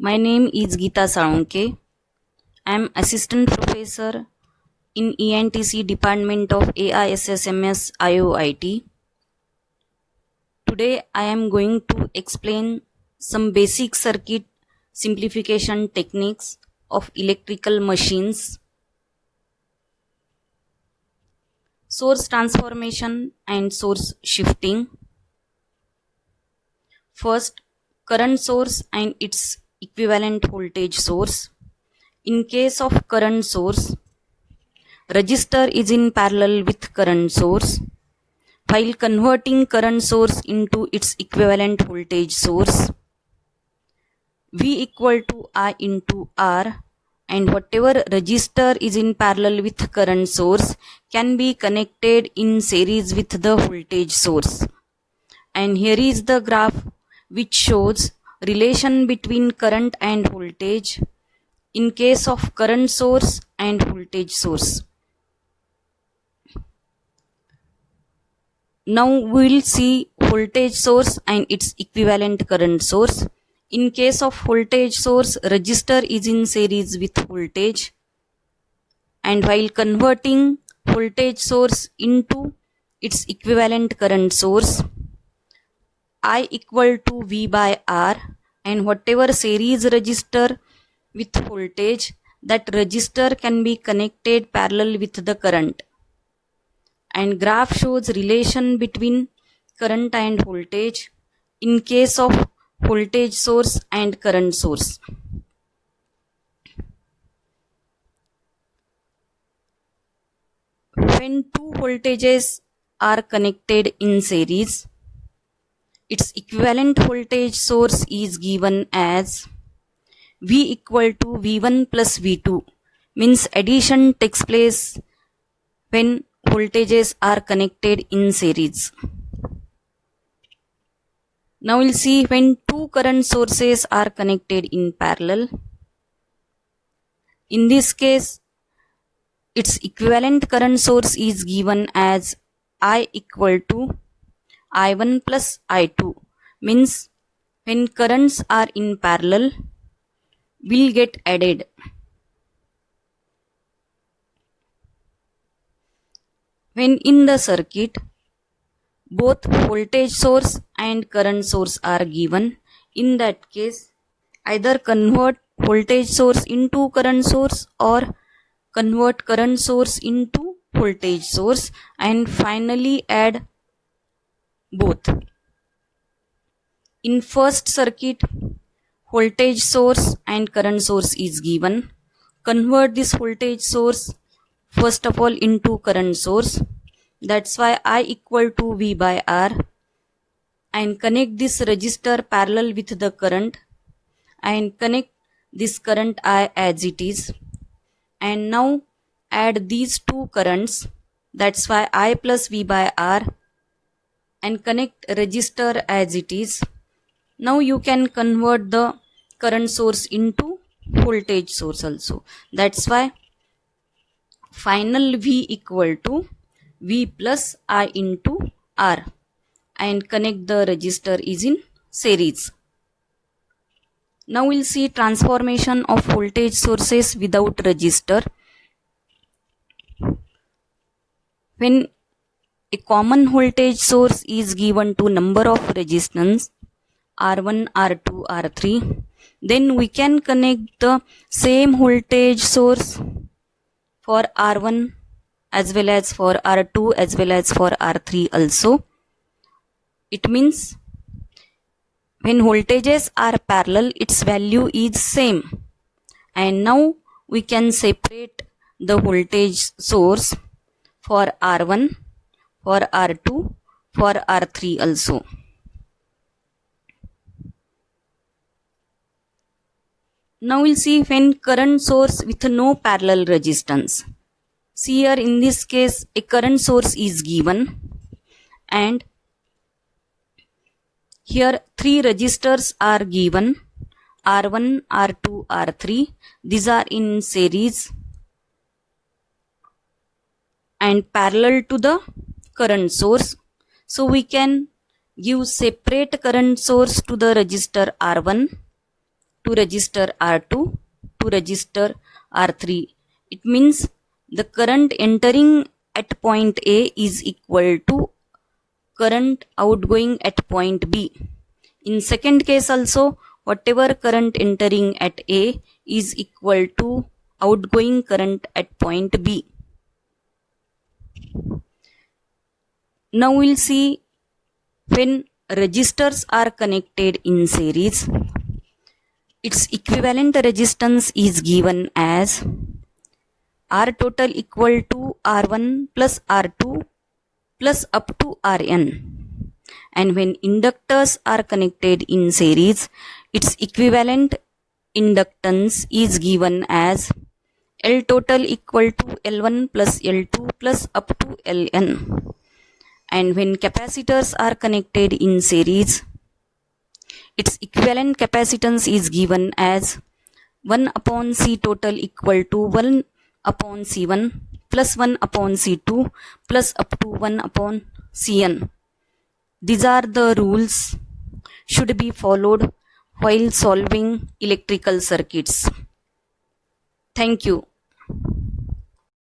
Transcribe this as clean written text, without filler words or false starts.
My name is Geeta Salunke. I am Assistant Professor in ENTC Department of AISSMS IOIT. Today I am going to explain some basic circuit simplification techniques of electrical machines, source transformation and source shifting. First, current source and its equivalent voltage source. In case of current source, resistor is in parallel with current source. While converting current source into its equivalent voltage source, V equal to I into R, and whatever resistor is in parallel with current source can be connected in series with the voltage source. And here is the graph which shows relation between current and voltage in case of current source and voltage source. Now we will see voltage source and its equivalent current source. In case of voltage source, resistor is in series with voltage, and while converting voltage source into its equivalent current source, I equal to V by R, and whatever series resistor with voltage, that resistor can be connected parallel with the current. And graph shows relation between current and voltage in case of voltage source and current source. When two voltages are connected in series, its equivalent voltage source is given as V equal to V1 plus V2, means addition takes place when voltages are connected in series. Now we'll see when two current sources are connected in parallel. In this case, its equivalent current source is given as I equal to I1 plus I2, means when currents are in parallel, will get added. When in the circuit, both voltage source and current source are given, in that case, either convert voltage source into current source or convert current source into voltage source and finally add both. In first circuit, voltage source and current source is given. Convert this voltage source first of all into current source. That's why I equal to V by R, and connect this resistor parallel with the current and connect this current I as it is, and now add these two currents. That's why I plus V by R, and connect resistor as it is. Now you can convert the current source into voltage source also. That's why final V equal to V plus I into R, and connect the resistor is in series. Now we'll see transformation of voltage sources without resistor. When a common voltage source is given to number of resistance R1, R2, R3, then we can connect the same voltage source for R1 as well as for R2 as well as for R3 also. It means when voltages are parallel, its value is same. And now we can separate the voltage source for R1, for R2, for R3 also. Now we'll see when current source with no parallel resistance. See here in this case a current source is given, and here three resistors are given, R1, R2, R3. These are in series and parallel to the current source. So we can give separate current source to the resistor R1, to resistor R2 to resistor R3. It means the current entering at point A is equal to current outgoing at point B. In second case also, whatever current entering at A is equal to outgoing current at point B. Now we'll see when resistors are connected in series, its equivalent resistance is given as R total equal to R1 plus R2 plus up to Rn. And when inductors are connected in series, its equivalent inductance is given as L total equal to L1 plus L2 plus up to Ln. And when capacitors are connected in series, its equivalent capacitance is given as 1 upon C total equal to 1 upon C1 plus 1 upon C2 plus up to 1 upon Cn. These are the rules should be followed while solving electrical circuits. Thank you.